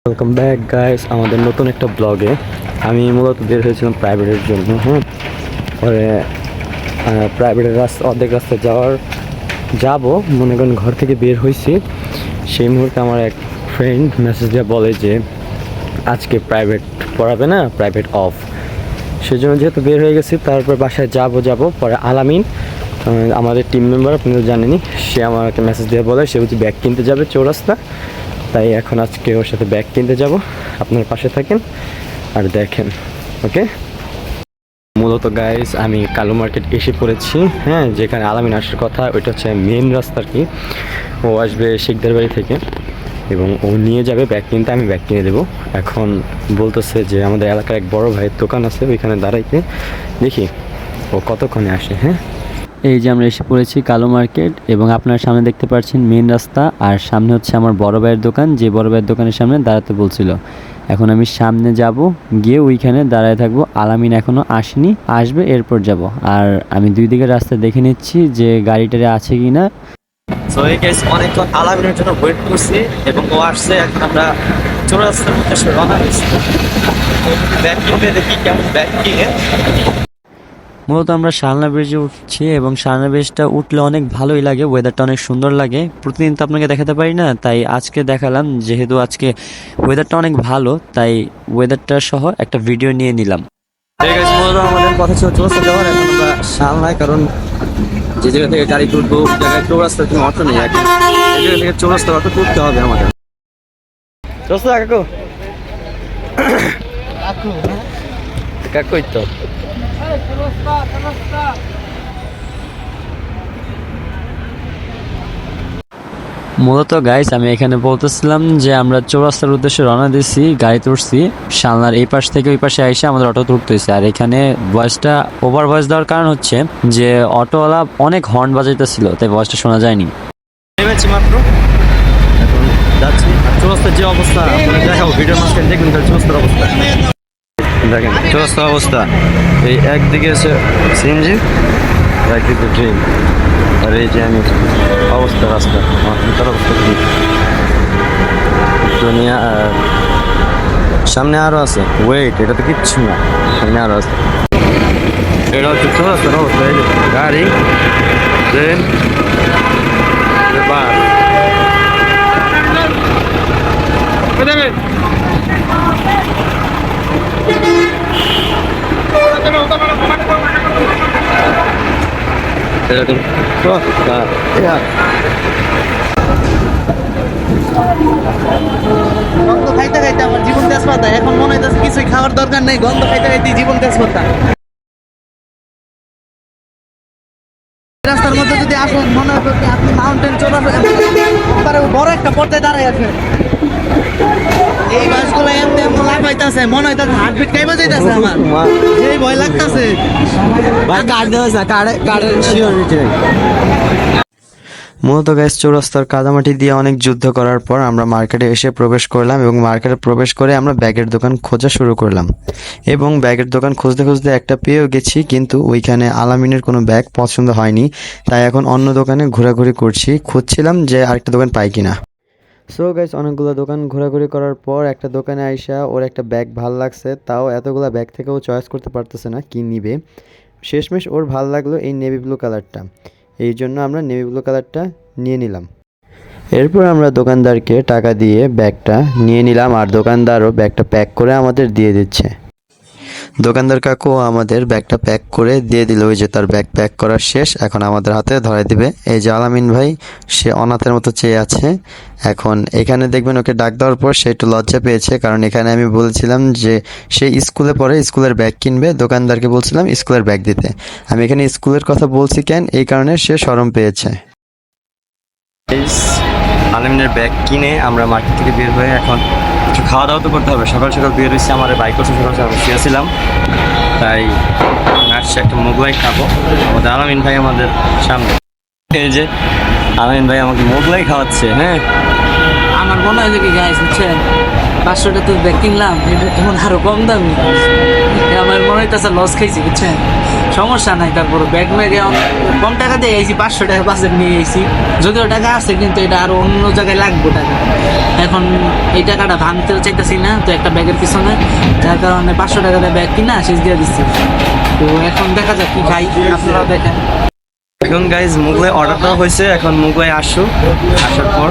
Welcome back guys আমাদের নতুন একটা ব্লগে। আমি মূলত বের হয়েছিলাম প্রাইভেটের জন্য। পরে প্রাইভেটের অর্ধেক রাস্তা যাবো মনে করেন ঘর থেকে বের হয়েছি, সেই মুহূর্তে আমার এক ফ্রেন্ড মেসেজ দিয়ে বলে যে আজকে প্রাইভেট পড়াবে না, প্রাইভেট অফ। সেজন্য যেহেতু বের হয়ে গেছি, তারপর বাসায় যাবো। পরে আলামিন আমাদের টিম মেম্বার, আপনারা জানেনই, সে আমাকে মেসেজ দিয়ে বলে সে হচ্ছে ব্যাগ কিনতে যাবে চৌরাস্তা। তাই এখন আজকে ওর সাথে ব্যাগ কিনতে যাব। আপনার পাশে থাকেন আর দেখেন। ওকে, মূলত গাইস আমি কালু মার্কেট এসে পড়েছি। যেখানে আলামিন আসার কথা, ওইটা হচ্ছে মেন রাস্তা আর কি। ও আসবে শিকদার বাড়ি থেকে এবং ও নিয়ে যাবে ব্যাগ কিনতে, আমি ব্যাগ কিনে দেবো। এখন বলতেছে যে আমাদের এলাকার এক বড় ভাইয়ের দোকান আছে, ওইখানে দাঁড়াইতে, দেখি ও কতক্ষণে আসে। এই যে আমরা এসে পড়েছি কালো মার্কেট এবং আপনার সামনে দেখতে পাচ্ছেন মেন রাস্তা, আর সামনে হচ্ছে আমার বড় ভাইয়ের দোকান, যে বড় ভাইয়ের দোকানের সামনে দাঁড়াতে বলছিল। এখন আমি সামনে যাব, গিয়ে ওইখানে দাঁড়ায় থাকবো। আলামিন এখনও আসেনি, আসবে এরপর যাব। আর আমি দুই দিকের রাস্তা দেখে নিচ্ছি যে গাড়িটারে আছে কি না। সো এই গাইস অনেকক্ষণ আলামিনের জন্য ওয়েট করছি এবং ও আসছে। এখন আমরা চৌরাস্তার উদ্দেশ্যে রওনা হয়েছি। ব্যাগ কিনতে দেখি কেমন ব্যাগ কিনে। মূলত আমরা শালনা ব্রিজে উঠছি এবং শালনা ব্রিজটা উঠলে অনেক ভালোই লাগে, ওয়েদারটা অনেক সুন্দর লাগে। প্রতিদিন তো আপনাকে দেখাতে পারি না, তাই আজকে দেখালাম। যেহেতু আজকে ওয়েদারটা অনেক ভালো, তাই ওয়েদারটা সহ একটা ভিডিও নিয়ে নিলাম। মূলত আমাদের কথা ছিল চৌরাস্তা যাওয়ার, এখন আমরা শালনায়, কারণ যে জায়গা থেকে গাড়ি তুলবো জায়গায় চৌরাস্তার কোনো অটো নেই। এখন এই জায়গা থেকে চৌরাস্তার অটো তুলতে হবে আমাদের। চৌরাস্তা কাকু তো মূলত গাইস আমি এখানে বলতেছিলাম যে আমরা চৌরাস্তার উদ্দেশ্যে রওনা দিচ্ছি, গাড়ি তুলছি। শালনার এই পাশ থেকে ওই পাশে এসে আমাদের অটো তুলতেছে। আর এখানে ভয়েসটা ওভার ভয়েস দেওয়ার কারণ হচ্ছে যে অটোওয়ালা অনেক হর্ন বাজাইতেছিল, তাই ভয়েসটা শোনা যায়নি। নেমেছি মাত্র, এখন যাচ্ছি। চৌরাস্তার যে অবস্থা দেখাবো ভিডিওর মাঝখানে, দেখবেন চৌরাস্তার অবস্থা দেখেন। চৌরাস্তার অবস্থা এই একদিকে আছে সিএনজি, একদিকে ড্রিম, আর এই যে আমি অবস্থা রাস্তা তার অবস্থা কি দুনিয়া। সামনে আরো আছে, ওয়েট, এটা তো কিচ্ছু না, সামনে আরো আছে। এটা হচ্ছে চৌরাস্তার অবস্থা। এই যে গাড়ি, ট্রেন, বাস। এরকম গন্ধ খাইতে খাইতে আমার জীবন তেজপাতা। এখন মনে হইতেছে কিছুই খাওয়ার দরকার নেই, গন্ধ খাইতে খাইতে জীবন তেজপাতা। রাস্তার মধ্যে যদি আসেন, মনে হবে কি আপনি মাউন্টেন চলে বড় একটা পর্দায় দাঁড়ায় আছে। এই বাসগুলো এমনি এমন লাভ হইতাছে, মনে হইতাছে হার্টবিট কাইবা যাইতাছে আমার, যেই ভয় লাগতাছে। মূলত গ্যাস চৌরাস্তার কাদামাটি দিয়ে অনেক যুদ্ধ করার পর আমরা মার্কেটে এসে প্রবেশ করলাম এবং মার্কেটে প্রবেশ করে আমরা ব্যাগের দোকান খোঁজা শুরু করলাম এবং ব্যাগের দোকান খুঁজতে খুঁজতে একটা পেয়েও গেছি, কিন্তু ওইখানে আলামিনের কোনো ব্যাগ পছন্দ হয়নি। তাই এখন অন্য দোকানে ঘোরাঘুরি করছি, খুঁজছিলাম যে আরেকটা দোকান পাই কিনা। সো গাইস অনেকগুলো দোকান ঘোরাঘুরি করার পর একটা দোকানে আইসা ওর একটা ব্যাগ ভাল লাগছে, তাও এতগুলো ব্যাগ থেকে ও চয়েস করতে পারতেছে না কি নিবে। শেষমেশ ওর ভাল লাগলো এই নেভি ব্লু কালারটা, এই জন্য আমরা নেভি ব্লু কালারটা নিয়ে নিলাম। এরপর আমরা দোকানদারকে টাকা দিয়ে ব্যাগটা নিয়ে নিলাম, আর দোকানদারও ব্যাগটা প্যাক করে আমাদের দিয়ে দিচ্ছে। দোকানদার কাকু আমাদের ব্যাগটা প্যাক করে দিয়ে দিল। ওই যে তার ব্যাগ প্যাক করার শেষ, এখন আমাদের হাতে ধরাই দিবে। এই যে আলামিন ভাই, সে অনাথের মতো চেয়ে আছে। এখন এখানে দেখবেন ওকে ডাক দেওয়ার পর সে একটু লজ্জা পেয়েছে, কারণ এখানে আমি বলেছিলাম যে সে স্কুলে পড়ে, স্কুলের ব্যাগ কিনবে। দোকানদারকে বলছিলাম স্কুলের ব্যাগ দিতে। আমি এখানে স্কুলের কথা বলছি কেন, এই কারণে সে শরম পেয়েছে। আলামিনের ব্যাগ কিনে আমরা মার্কেট থেকে বের হয়ে এখন একটু খাওয়া দাওয়া তো করতে হবে। সকাল সকাল বের হয়েছি, আমার বাইক করছে, সকাল সকাল শুয়েছিলাম, তাই আসছে একটা মোগলাই খাবো। আমাদের আলামিন ভাই আমাদের সামনে, এই যে আলামিন ভাই আমাকে মোগলাই খাওয়াচ্ছে। আমার মনে হয় যে কি গাইস হচ্ছে 500 তো ব্যাগ কিনলাম, এটা তোমার আরো কম দামি। আমার মনে হইতেছে লস খাইছি, বুঝছেন? সমস্যা নাই, তারপরে ব্যাগ ম্যাগে কম টাকা দিয়ে আইছি, 500 টাকা বাজেট নিয়ে আইছি। যদিও টাকা আছে, কিন্তু এটা আরো অন্য জায়গায় লাগবে টাকা। এখন এই টাকাটা ভাঙতে চাইতেছি না তো একটা ব্যাগের পিছনে, যার কারণে 500 টাকা দিয়ে ব্যাগ কিনা শেষ দিয়ে দিচ্ছি। তো এখন দেখা যাক কি খাই, আপনারা দেখেন। এখন গাইজ মোগলাই অর্ডার দেওয়া হয়েছে, এখন মোগলাই আসার পর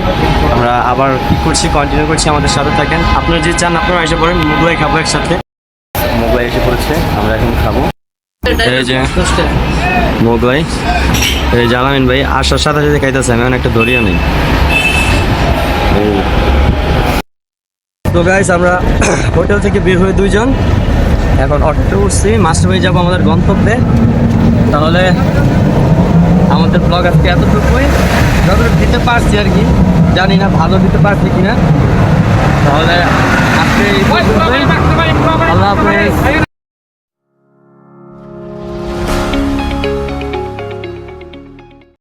আমরা আবার কি করছি কন্টিনিউ করছি, আমাদের সাথে থাকেন। আপনারা যে চান আপনারা এসে পড়েন, মোগলাই খাবো একসাথে। মোগলাই এসে পড়েছে, আমরা এখন খাবো। এই যে মোগলাই, এই যে আলামিন ভাই আসার সাথে সাথে খাইতেছে, আমি এখন একটা দরিয়া নেই। তো গাইজ আমরা হোটেল থেকে বের হয়ে 2 জন এখন অটোতে উঠছি, মাস্টার ভাই যাবো আমাদের গন্তব্যে। তাহলে আমাদের ব্লগ আজকে এতটুকুই, যতটুকু দিতে পারছি আর কি, জানি না ভালো দিতে পারছি কিনা। তাহলে আজকে এই পর্যন্তই। আল্লাহ হাফেজ।